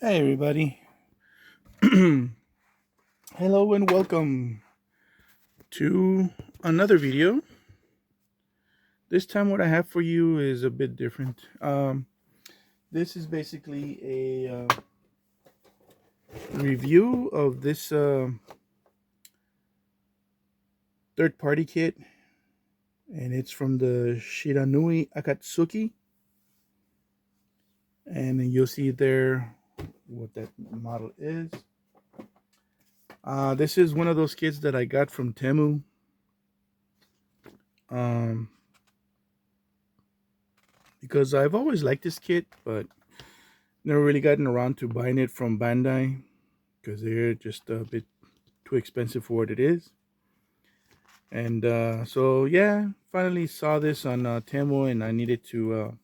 Hey everybody. Hello and welcome to another video. This time what I have for you is a bit different. This is basically a review of this third party kit, and it's from the Shiranui Akatsuki, and you'll see there what that model is. This is one of those kits that I got from Temu. Um, because I've always liked this kit, but never really gotten around to buying it from Bandai because they're just a bit too expensive for what it is. And so, yeah, finally saw this on Temu, and I needed to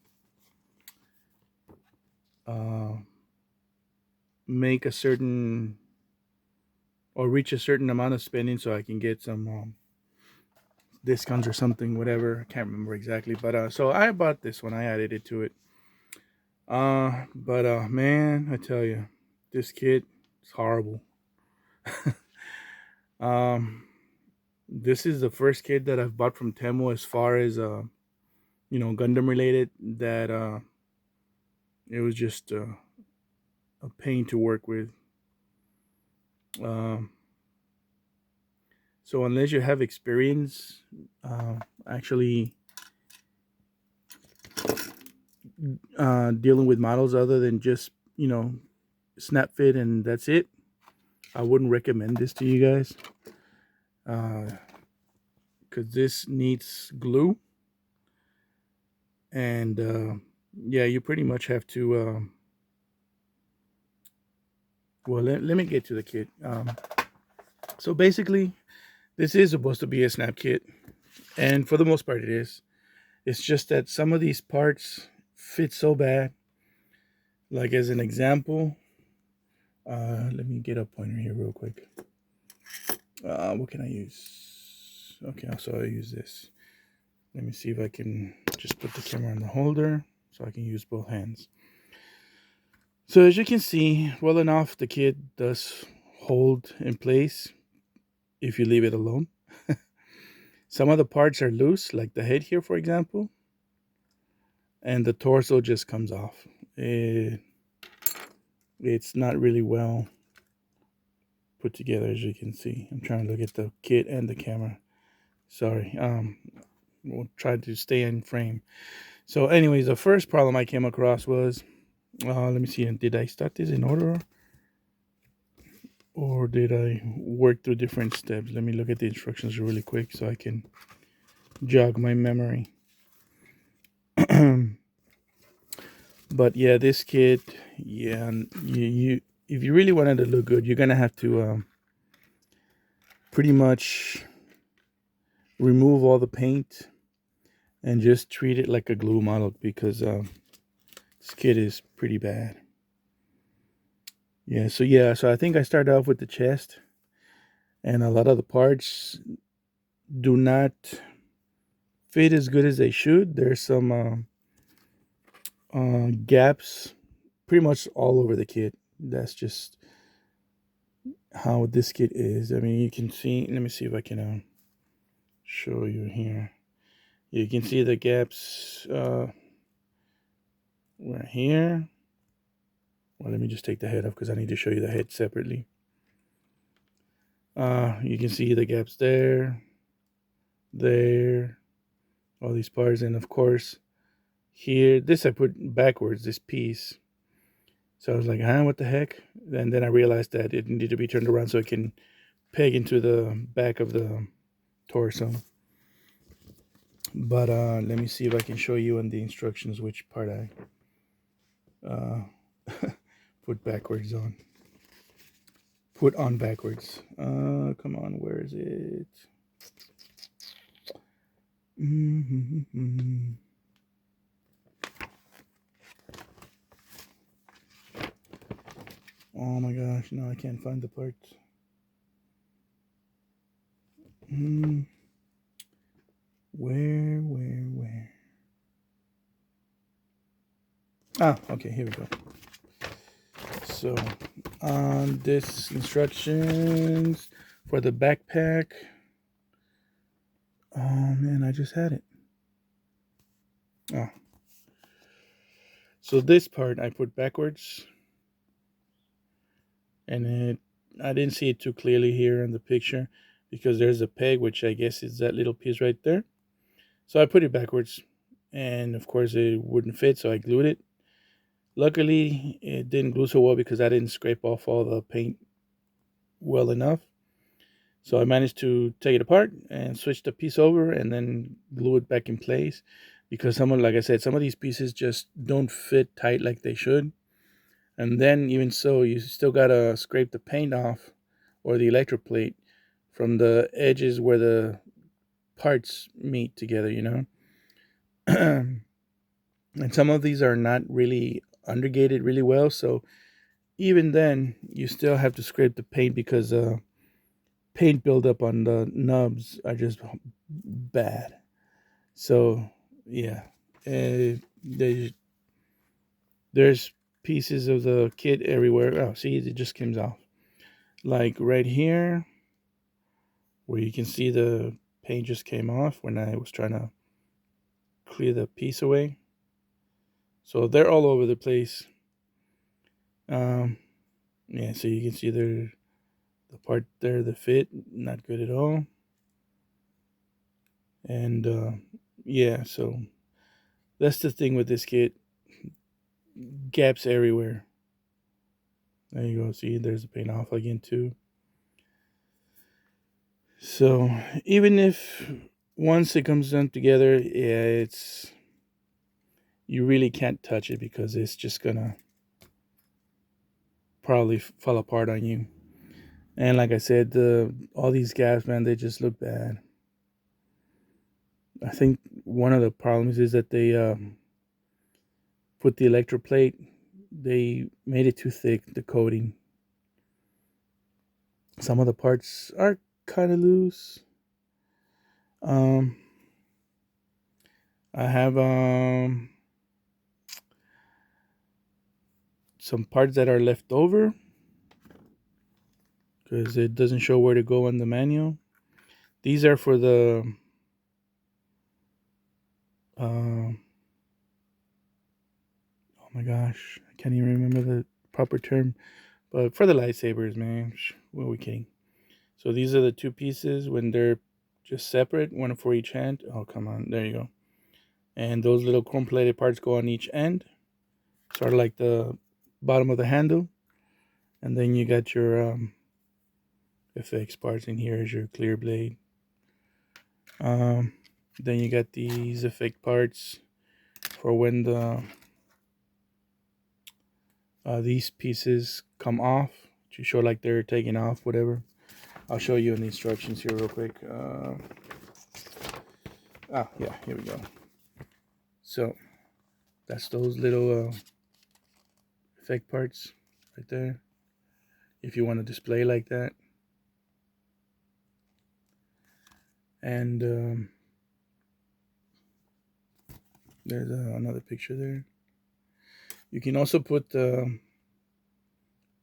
uh, make a certain or reach a certain amount of spending so I can get some discounts or something, whatever. I can't remember exactly, but so I bought this one. I added it to it. But man, I tell you, this kit is horrible. um, this is the first kit that I've bought from Temu as far as Gundam related that it was just a pain to work with. Um, so unless you have experience actually dealing with models other than just snap fit and that's it, I wouldn't recommend this to you guys because this needs glue and yeah, you pretty much have to. Well, let me get to the kit. So basically, this is supposed to be a snap kit, and for the most part, it is. It's just that some of these parts fit so bad. Like as an example, let me get a pointer here real quick. What can I use? Okay, so I'll use this. Let me see if I can just put the camera on the holder so I can use both hands. So as you can see, well enough, the kit does hold in place if you leave it alone. Some of the parts are loose, like the head here, for example, and the torso just comes off. It's not really well put together, as you can see. I'm trying to look at the kit and the camera. Sorry. We'll try to stay in frame. So, anyways, the first problem I came across was, let me see. Did I start this in order, or did I work through different steps? Let me look at the instructions really quick so I can jog my memory. But yeah, this kit, yeah, you if you really wanted to look good, you're gonna have to pretty much remove all the paint and just treat it like a glue model because this kit is pretty bad. So I think I started off with the chest, and a lot of the parts do not fit as good as they should. There's some gaps pretty much all over the kit. That's just how this kit is. I mean, you can see. Let me see if I can show you here. You can see the gaps right here. Well, let me just take the head off because I need to show you the head separately. You can see the gaps there, all these parts, and of course here. This I put backwards. This piece. So I was like, what the heck? And then I realized that it needed to be turned around so it can peg into the back of the torso. But let me see if I can show you in the instructions which part I put backwards on. Put on backwards. Come on, where is it? Mm-hmm. Oh my gosh, no, I can't find the part. Where? Ah, okay, here we go. So on this instructions for the backpack. Oh man, I just had it. Oh. So this part I put backwards, and I didn't see it too clearly here in the picture because there's a peg, which I guess is that little piece right there. So I put it backwards, and of course it wouldn't fit, so I glued it. Luckily, it didn't glue so well because I didn't scrape off all the paint well enough. So I managed to take it apart and switch the piece over and then glue it back in place because like I said, some of these pieces just don't fit tight like they should. And then even so, you still gotta scrape the paint off or the electroplate from the edges where the parts meet together, and some of these are not really undergated really well. So even then, you still have to scrape the paint because paint buildup on the nubs are just bad. So yeah, there's pieces of the kit everywhere. Oh, see, it just comes off. Like right here, where you can see the paint just came off when I was trying to clear the piece away. So they're all over the place. Yeah, so you can see the part there, the fit, not good at all. And yeah, so that's the thing with this kit. Gaps everywhere. There you go. See, there's the paint off again too. So even if once it comes done together, yeah, you really can't touch it because it's just gonna probably fall apart on you. And like I said, all these gaps, man, they just look bad. I think one of the problems is that they put the electroplate. They made it too thick, the coating. Some of the parts are kind of loose. Um, I have some parts that are left over because it doesn't show where to go on the manual. These are for the oh my gosh, I can't even remember the proper term, but for the lightsabers, man. What are we kidding? So these are the two pieces when they're just separate, one for each hand. Oh, come on, there you go. And those little chrome-plated parts go on each end, sort of like the bottom of the handle. And then you got your FX parts in here as your clear blade. Then you got these effect parts for when these pieces come off to show like they're taking off, whatever. I'll show you in the instructions here real quick. Yeah, here we go. So that's those little effect parts right there. If you want to display like that. And there's another picture there. You can also put the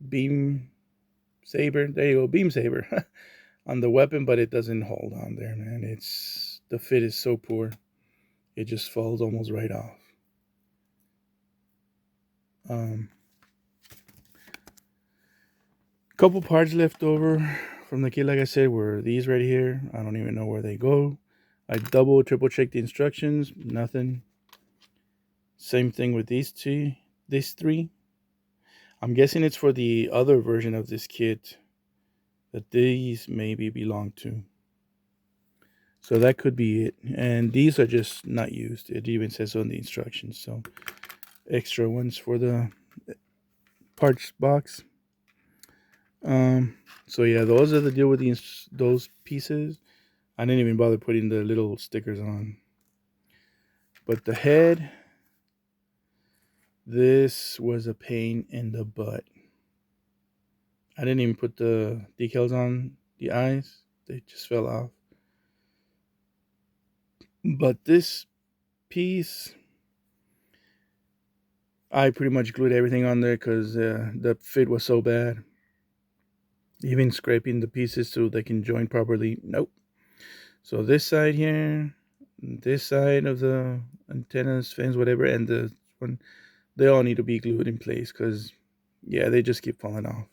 beam saber. There you go, beam saber on the weapon, but it doesn't hold on there, man. The fit is so poor, it just falls almost right off. Couple parts left over from the kit, like I said, were these right here. I don't even know where they go. I triple checked the instructions, nothing. Same thing with these three. I'm guessing it's for the other version of this kit that these maybe belong to. So that could be it. And these are just not used. It even says on the instructions. So extra ones for the parts box. So yeah, those are the deal with those pieces. I didn't even bother putting the little stickers on. But the head, this was a pain in the butt. I didn't even put the decals on the eyes. They just fell off. But this piece, I pretty much glued everything on there because the fit was so bad. Even scraping the pieces so they can join properly. Nope. So this side here, this side of the antennas, fins, whatever, and the one, they all need to be glued in place because, yeah, they just keep falling off.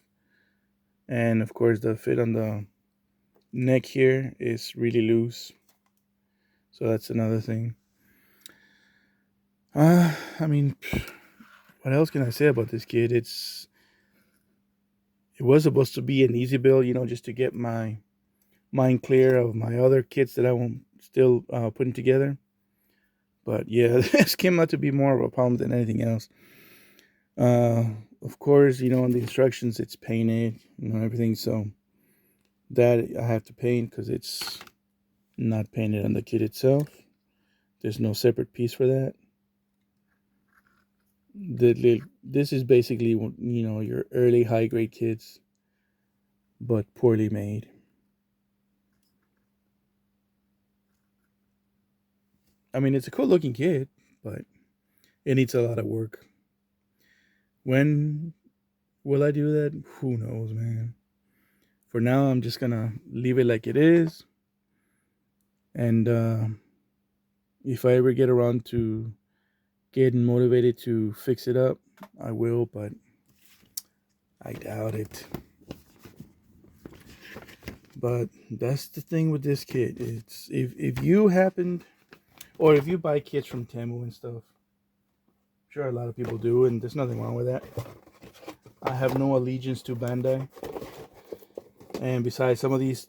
And of course, the fit on the neck here is really loose. So that's another thing. I mean, what else can I say about this kid? It was supposed to be an easy build, just to get my mind clear of my other kits that I am still putting together. But yeah, this came out to be more of a problem than anything else. Of course, in the instructions it's painted, everything. So that I have to paint because it's not painted on the kit itself. There's no separate piece for that. This is basically, your early high grade kits, but poorly made. I mean, it's a cool looking kit, but it needs a lot of work. When will I do that? Who knows, man. For now, I'm just gonna leave it like it is, and if I ever get around to getting motivated to fix it up, I will, but I doubt it. But that's the thing with this kit. It's if you happened, or if you buy kits from Temu and stuff, sure, a lot of people do, and there's nothing wrong with that. I have no allegiance to Bandai, and besides, some of these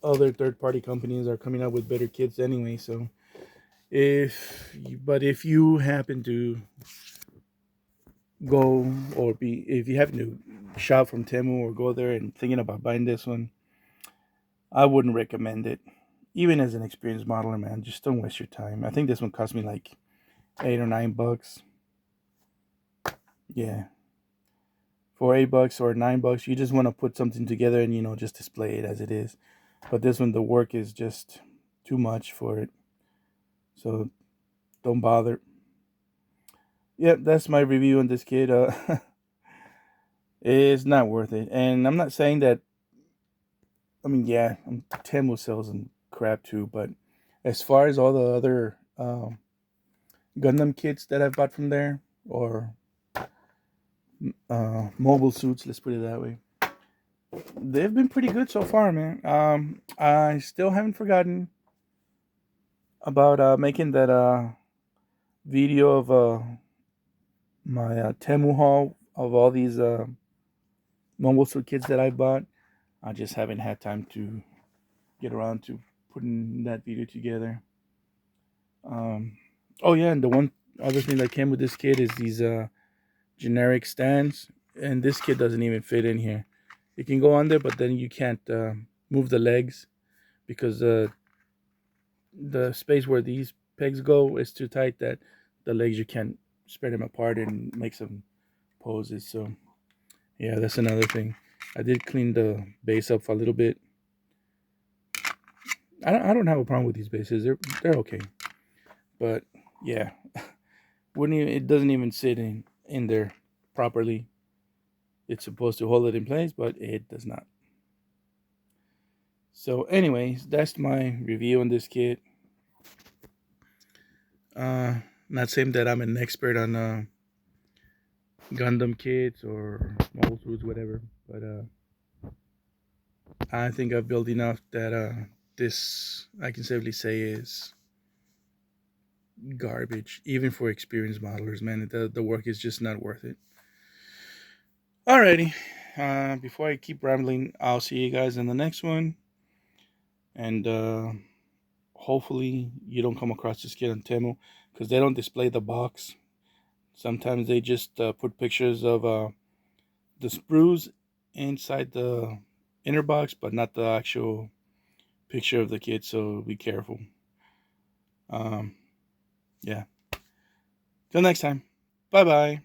other third-party companies are coming out with better kits anyway. So if you happen to go, or if you happen to shop from Temu or go there and thinking about buying this one, I wouldn't recommend it. Even as an experienced modeler, man, just don't waste your time. I think this one cost me like $8 or $9. Yeah, for $8 or $9, you just want to put something together and just display it as it is. But this one, the work is just too much for it, so don't bother. Yep, that's my review on this kid. It's not worth it, and I'm not saying that. I mean, yeah, Temu sells and crap too, but as far as all the other Gundam kits that I've bought from there, or mobile suits, let's put it that way, they've been pretty good so far, man. I still haven't forgotten about making that video of my Temu haul of all these mobile suit kits that I bought. I just haven't had time to get around to putting that video together. Oh yeah, and the one other thing that came with this kit is these generic stands, and this kit doesn't even fit in here. It can go on there, but then you can't move the legs because the space where these pegs go is too tight that the legs, you can't spread them apart and make some poses. So yeah, that's another thing. I did clean the base up a little bit. I don't have a problem with these bases. They're okay. But yeah, it doesn't even sit in there properly. It's supposed to hold it in place, but it does not. So anyways, that's my review on this kit. Not saying that I'm an expert on Gundam kits or mobile suits, whatever, but I think I've built enough that this, I can safely say, is garbage, even for experienced modelers. Man, the work is just not worth it. Alrighty, before I keep rambling, I'll see you guys in the next one, and hopefully you don't come across this kit on Temu, because they don't display the box. Sometimes they just put pictures of the sprues inside the inner box, but not the actual picture of the kit, so be careful. Yeah. Till next time. Bye bye.